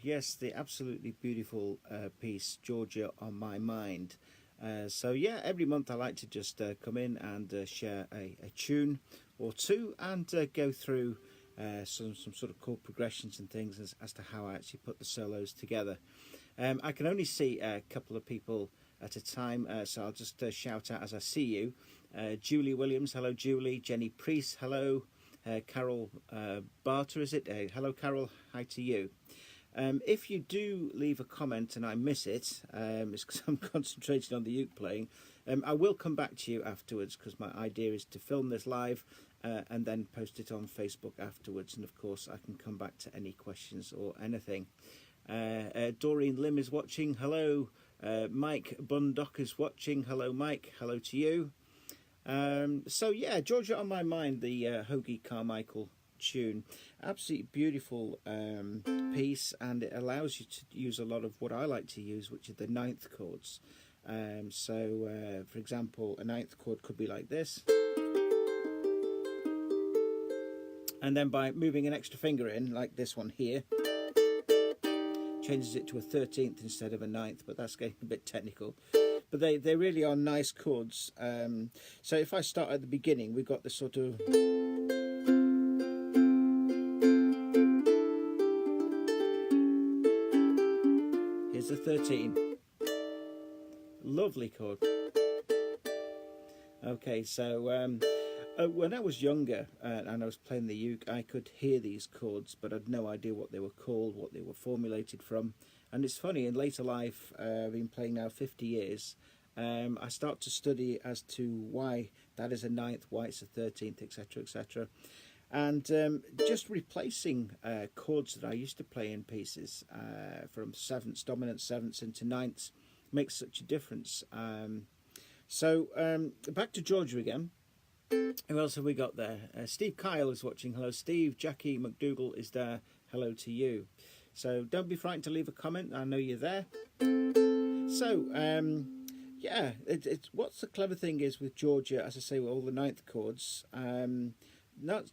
Yes, the absolutely beautiful piece, Georgia on My Mind. So yeah, every month I like to just come in and share a tune or two and go through some sort of chord progressions and things as to how I actually put the solos together. I can only see a couple of people at a time, so I'll just shout out as I see you. Julie Williams, hello Julie. Jenny Priest, hello. Carol Barter, is it? Hello Carol, hi to you. If you do leave a comment and I miss it, it's because I'm concentrating on the uke playing. I will come back to you afterwards because my idea is to film this live and then post it on Facebook afterwards. And of course, I can come back to any questions or anything. Doreen Lim is watching. Hello. Mike Bundock is watching. Hello, Mike. Hello to you. So yeah, Georgia on My Mind, the Hoagie Carmichael tune, absolutely beautiful piece, and it allows you to use a lot of what I like to use, which are the ninth chords. So for example, a ninth chord could be like this, and then by moving an extra finger in, like this one here, changes it to a 13th instead of a ninth, but that's getting a bit technical. But they really are nice chords. So if I start at the beginning, we've got this sort of... Here's a 13. Lovely chord. Okay, so when I was younger and I was playing the uke, I could hear these chords, but I had no idea what they were called, what they were formulated from. And it's funny, in later life, I've been playing now 50 years, I start to study as to why that is a ninth, why it's a 13th, etc., etc. And just replacing chords that I used to play in pieces from sevenths, dominant sevenths into ninths makes such a difference. So back to Georgia again. Who else have we got there? Steve Kyle is watching. Hello, Steve. Jackie McDougall is there. Hello to you. So don't be frightened to leave a comment. I know you're there. So, yeah, what's the clever thing is with Georgia, as I say, with all the ninth chords, now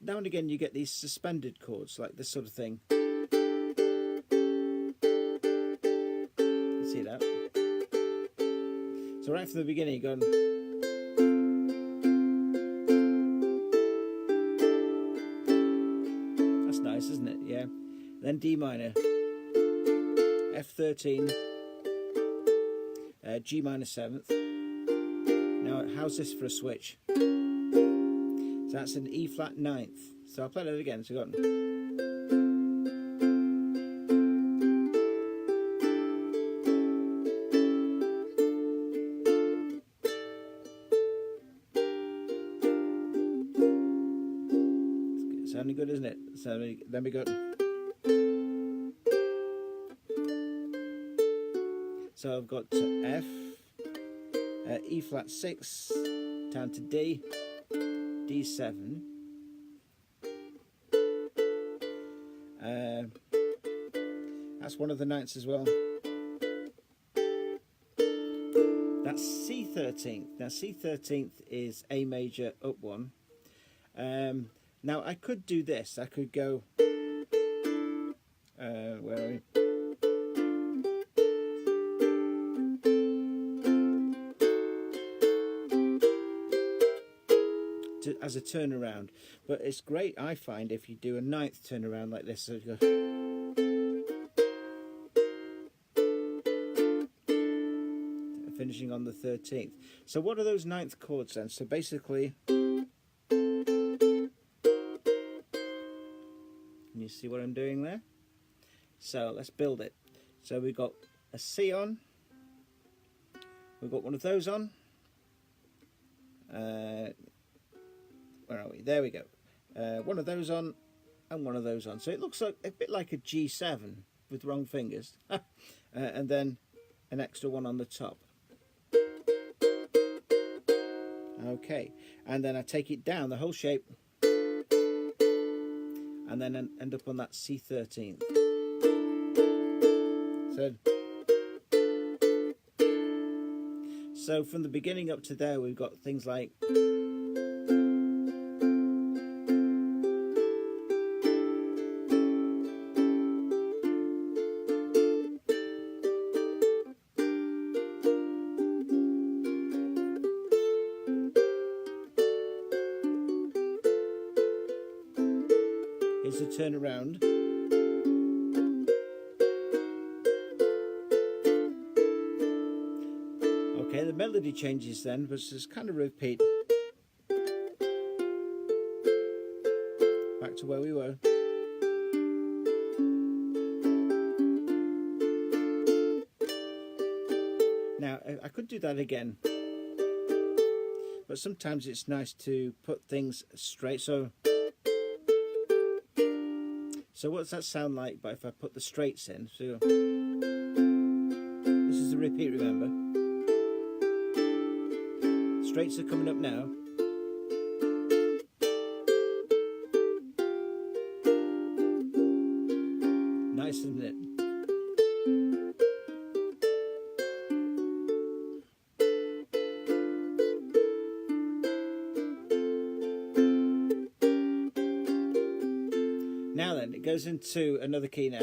and again you get these suspended chords, like this sort of thing. You see that? So right from the beginning you're going... That's nice, isn't it? Yeah. Then D minor, F13, G minor 7th. Now how's this for a switch? So that's an E flat 9th. So I'll play that again. So we've got... It's sounding good, isn't it? So then we got... So I've got F, E flat 6, down to D, D7, that's one of the ninths as well. That's C13th. Now C13th is A major up 1. Now I could do this. I could go, where are we? As a turnaround, but it's great, I find, if you do a ninth turnaround like this. So you go, finishing on the 13th. So what are those ninth chords then? So basically, can you see what I'm doing there? So let's build it. So we've got a C on, we've got one of those on, where are we? There we go. One of those on and one of those on. So it looks like a bit like a G7 with wrong fingers. And then an extra one on the top. Okay. And then I take it down, the whole shape. And then end up on that C13th. So from the beginning up to there, we've got things like... is the turn around. Okay, the melody changes then, but it's kind of repeat. Back to where we were. Now, I could do that again, but sometimes it's nice to put things straight. So what's that sound like? But if I put the straights in, so this is the repeat, remember? Straights are coming up now. Nice, isn't it? Now then, it goes into another key now.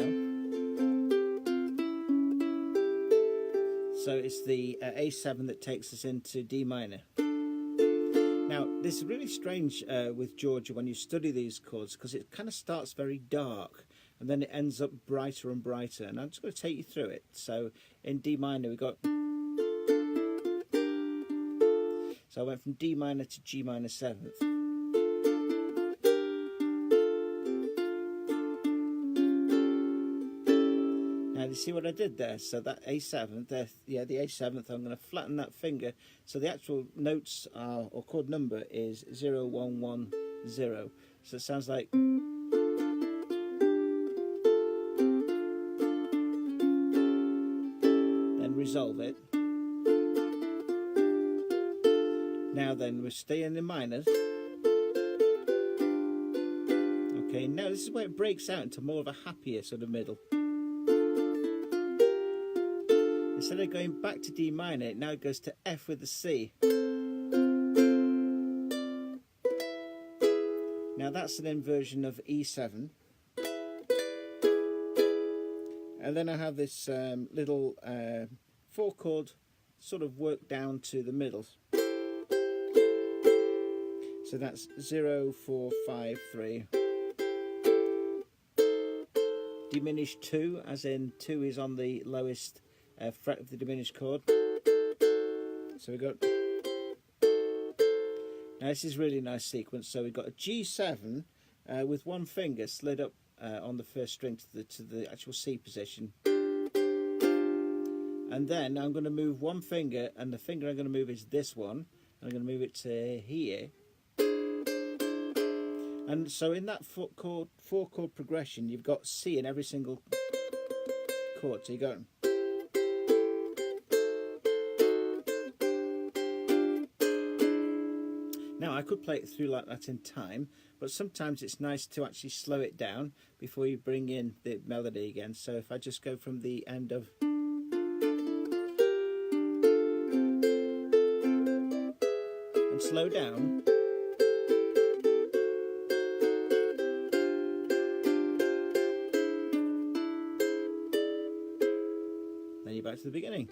So it's the A7 that takes us into D minor. Now, this is really strange with Georgia when you study these chords, because it kind of starts very dark and then it ends up brighter and brighter. And I'm just going to take you through it. So in D minor, we got... So I went from D minor to G minor 7th. Now, you see what I did there? So that A7th, the A7th, I'm going to flatten that finger. So the actual notes are, or chord number is 0, 1, 1, 0. So it sounds like... Then resolve it. Now then, we're staying in minors. Okay, now this is where it breaks out into more of a happier sort of middle. Instead of going back to D minor, it now goes to F with the C. Now that's an inversion of E7. And then I have this little 4-chord sort of work down to the middle. So that's 0, 4, 5, 3. Diminished 2, as in 2 is on the lowest fret of the diminished chord. So we got... Now this is really nice sequence. So we've got a G7 with one finger slid up on the first string to the actual C position. And then I'm going to move one finger, and the finger I'm going to move is this one. I'm going to move it to here. And so in that 4-chord progression, you've got C in every single chord. So you go... Now, I could play it through like that in time, but sometimes it's nice to actually slow it down before you bring in the melody again. So if I just go from the end of... and slow down... then you're back to the beginning.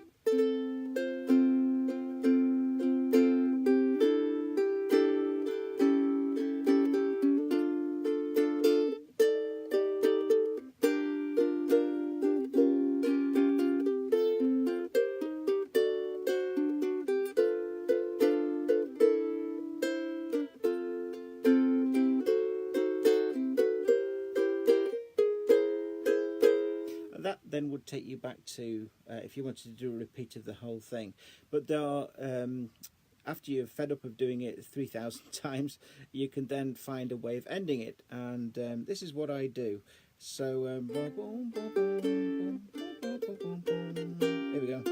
That then would take you back to if you wanted to do a repeat of the whole thing. But there are, after you're fed up of doing it 3,000 times, you can then find a way of ending it. And this is what I do. So, here we go.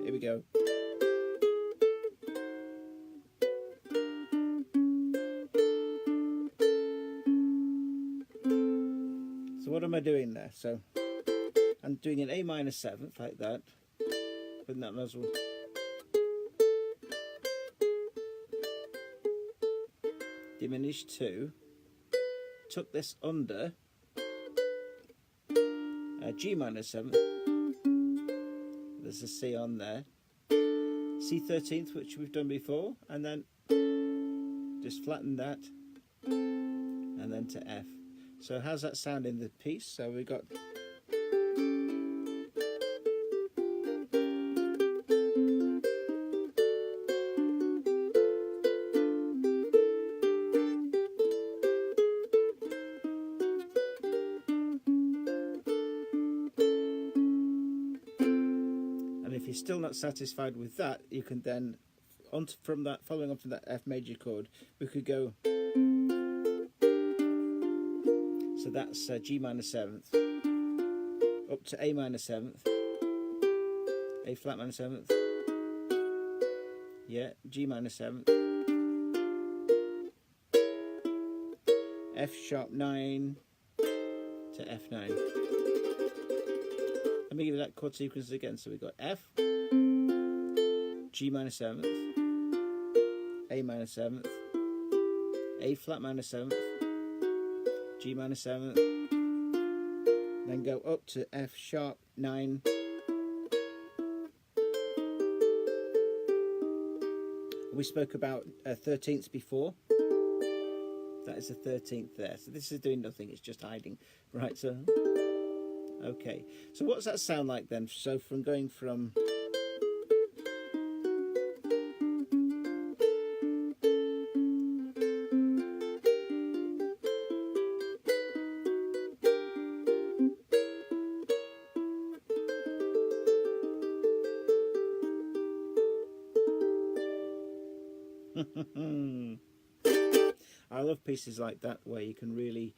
Here we go. What am I doing there? So I'm doing an A minor 7th like that, putting that nozzle. Diminished 2, took this under G minor 7th, there's a C on there, C13th, which we've done before, and then just flatten that, and then to F. So how's that sound in the piece? So we got if you're still not satisfied with that, you can then, from that, following on from that F major chord, we could go. So that's G minor 7th, up to A minor 7th, A flat minor 7th, yeah, G minor 7th, F sharp 9 to F9. Let me give you that chord sequence again. So we've got F, G minor 7th, A minor 7th, A flat minor 7th, G minor 7th, then go up to F sharp 9, we spoke about 13ths before. That is the 13th there. So this is doing nothing, it's just hiding. Right, so okay, so what does that sound like then? So from going from I love pieces like that where you can really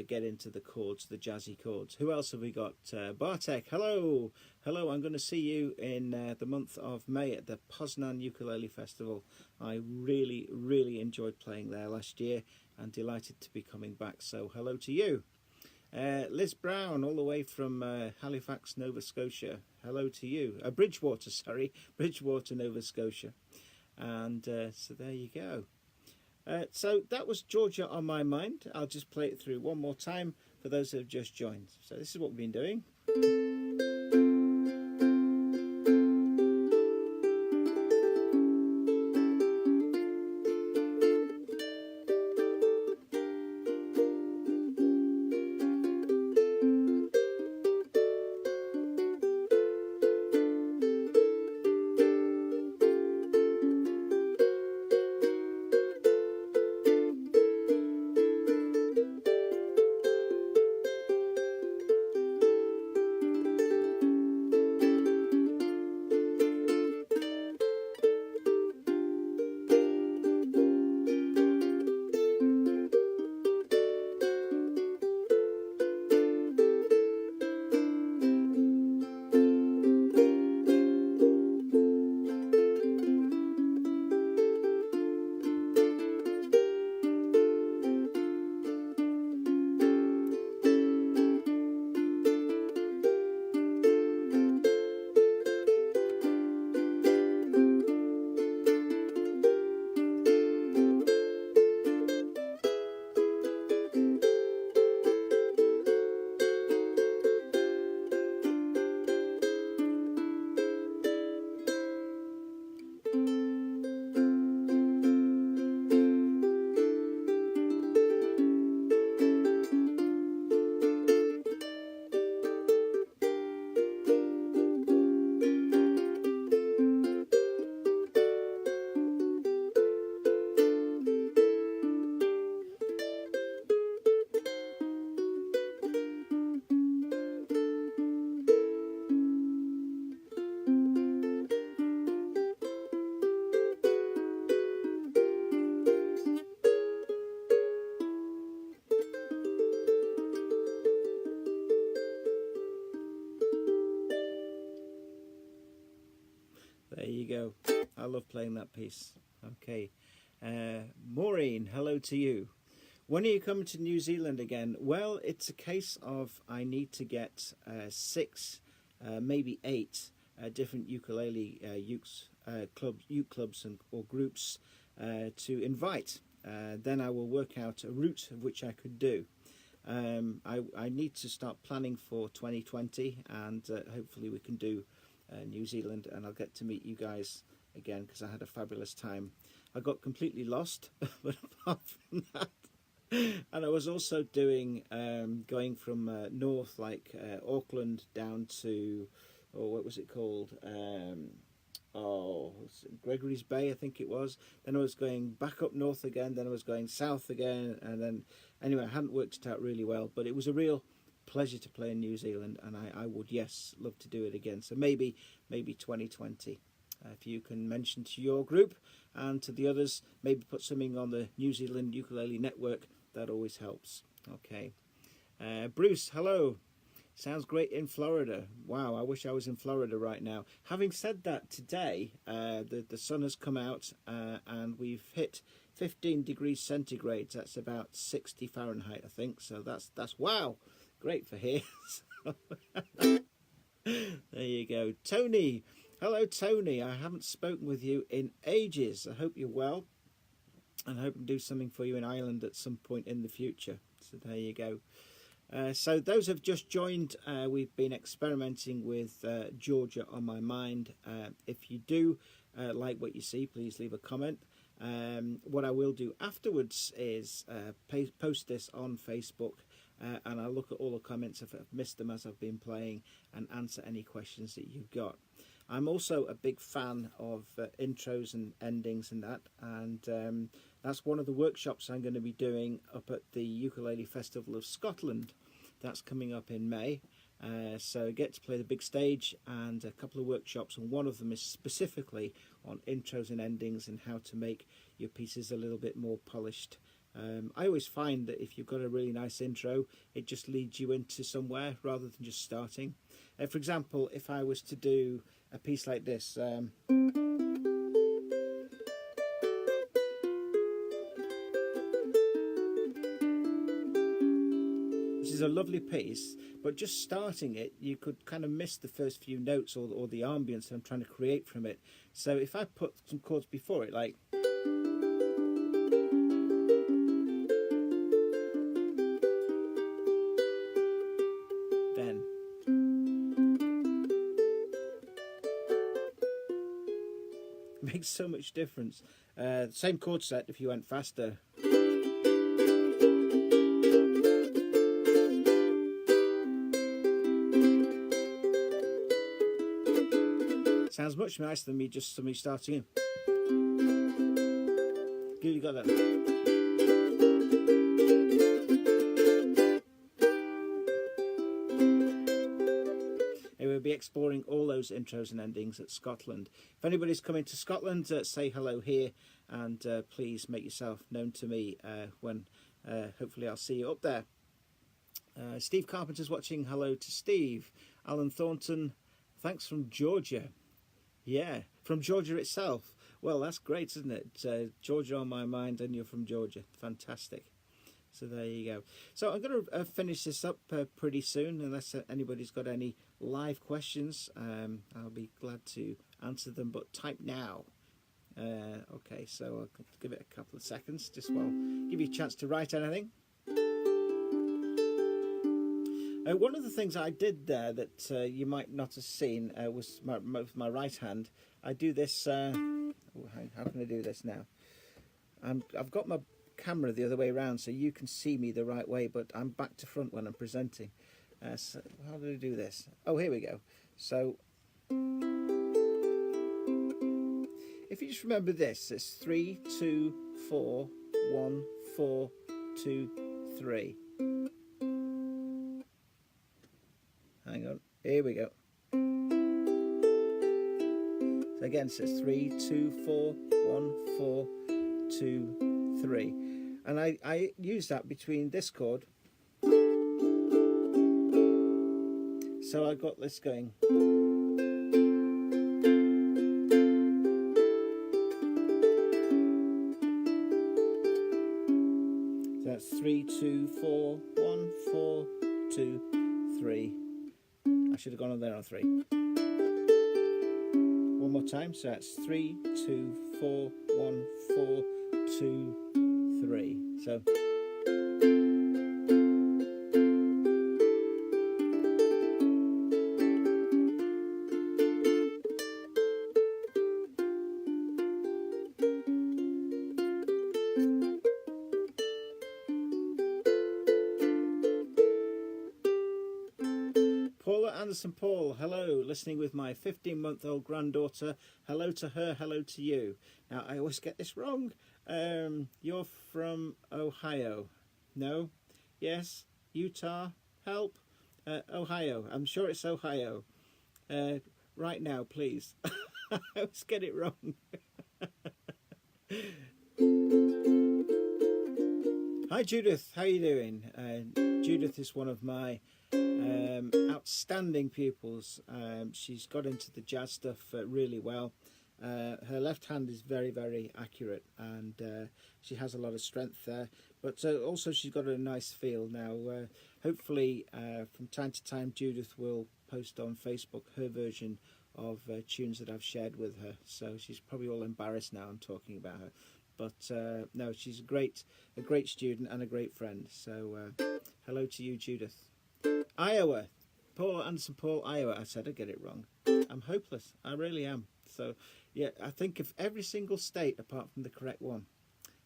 get into the chords, the jazzy chords. Who else have we got? Bartek, hello. Hello, I'm going to see you in the month of May at the Poznan Ukulele Festival. I really, really enjoyed playing there last year and delighted to be coming back. So hello to you. Liz Brown, all the way from Halifax, Nova Scotia. Hello to you. Bridgewater, sorry. Bridgewater, Nova Scotia. And so there you go. So that was Georgia on My Mind. I'll just play it through one more time for those who have just joined. So this is what we've been doing. There you go. I love playing that piece. Okay. Maureen, hello to you. When are you coming to New Zealand again? Well, it's a case of I need to get 6, maybe 8 different ukulele uke clubs or groups to invite. Then I will work out a route of which I could do. I need to start planning for 2020, and hopefully we can do New Zealand, and I'll get to meet you guys again because I had a fabulous time. I got completely lost, but apart from that, and I was also doing going from north, like Auckland, down to, or what was it called? Gregory's Bay, I think it was. Then I was going back up north again. Then I was going south again, and then anyway, I hadn't worked it out really well, but it was a real pleasure to play in New Zealand, and I would, yes, love to do it again. So maybe 2020. If you can mention to your group and to the others, maybe put something on the New Zealand Ukulele Network, that always helps. Okay. Bruce, hello. Sounds great in Florida. Wow, I wish I was in Florida right now. Having said that, today the sun has come out and we've hit 15 degrees centigrade. That's about 60 Fahrenheit, I think. So that's wow, great for here. There you go. Tony, hello Tony. I haven't spoken with you in ages. I hope you're well, and I hope I can do something for you in Ireland at some point in the future. So there you go. So those have just joined. We've been experimenting with Georgia on My Mind. If you do like what you see, please leave a comment. What I will do afterwards is post this on Facebook, and I'll look at all the comments if I've missed them as I've been playing and answer any questions that you've got. I'm also a big fan of intros and endings and that, and that's one of the workshops I'm going to be doing up at the Ukulele Festival of Scotland. That's coming up in May. So I get to play the big stage and a couple of workshops, and one of them is specifically on intros and endings and how to make your pieces a little bit more polished. I always find that if you've got a really nice intro, it just leads you into somewhere rather than just starting. For example, if I was to do a piece like this, which is a lovely piece, but just starting it, you could kind of miss the first few notes or the ambience that I'm trying to create from it. So if I put some chords before it, like, then it makes so much difference. Same chord set if you went faster. Sounds much nicer than me just somebody starting in. You got that. And we'll be exploring all those intros and endings at Scotland. If anybody's coming to Scotland, say hello here, and please make yourself known to me when hopefully I'll see you up there. Steve Carpenter's watching. Hello to Steve. Alan Thornton, thanks from Georgia. Yeah, from Georgia itself. Well, that's great, isn't it? Georgia on my mind, and you're from Georgia. Fantastic. So there you go. So I'm going to finish this up pretty soon, unless anybody's got any live questions. I'll be glad to answer them, but type now. Okay, so I'll give it a couple of seconds, just while give you a chance to write anything. One of the things I did there that you might not have seen was my right hand. I do this. How can I do this now? I've got my camera the other way around, so you can see me the right way, but I'm back to front when I'm presenting. So how do I do this? Oh, here we go. So if you just remember this, it's 3, 2, 4, 1, 4, 2, 3. Hang on, here we go. So again, so it's 3, 2, 4, 1, 4, 2, 3. And I use that between this chord. So I got this going. So that's 3, 2, 4, 1, 4, 2, 3. I should have gone on there on 3. One more time. So that's 3, 2, 4, 1, 4, 2, 3. So Anderson Paul, hello, listening with my 15-month-old granddaughter. Hello to her, hello to you. Now, I always get this wrong. You're from Ohio. No? Yes? Utah? Help? Ohio. I'm sure it's Ohio. Right now, please. I always get it wrong. Hi Judith, how are you doing? Judith is one of my outstanding pupils. She's got into the jazz stuff really well. Her left hand is very, very accurate, and she has a lot of strength there. But also she's got a nice feel now. Hopefully, from time to time, Judith will post on Facebook her version of tunes that I've shared with her. So she's probably all embarrassed now I'm talking about her. But no, she's a great student and a great friend. So hello to you, Judith. Iowa, Paul Anderson Paul, Iowa. I said I get it wrong. I'm hopeless. I really am. So yeah, I think of every single state apart from the correct one.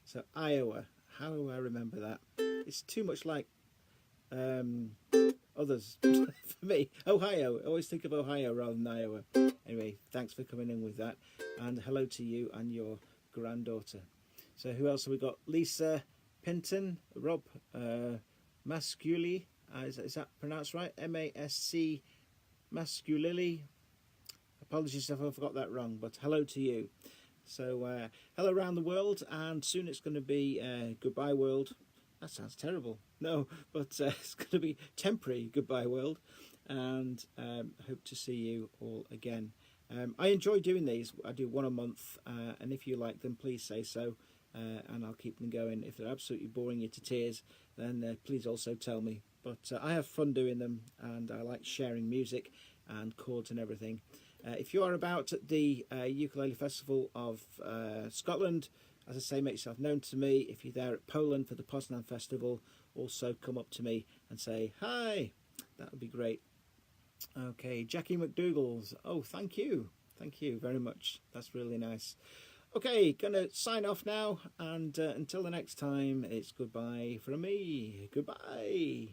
So Iowa, how do I remember that? It's too much like others for me. Ohio. I always think of Ohio rather than Iowa. Anyway, thanks for coming in with that, and hello to you and your granddaughter. So who else have we got? Lisa Pinton, Rob Masculi. Is that pronounced right? M-A-S-C Masculili. Apologies if I forgot that wrong, but hello to you. So hello around the world, and soon it's going to be goodbye world. That sounds terrible. No, but it's going to be temporary goodbye world, and hope to see you all again. I enjoy doing these. I do one a month, and if you like them, please say so, and I'll keep them going. If they're absolutely boring you to tears, then please also tell me. But I have fun doing them, and I like sharing music and chords and everything. If you are about at the Ukulele Festival of Scotland, as I say, make yourself known to me. If you're there at Poland for the Poznan Festival, also come up to me and say hi. That would be great. Okay, Jackie McDougall's. Oh, thank you. Thank you very much. That's really nice. Okay, gonna sign off now, and until the next time, it's goodbye from me. Goodbye.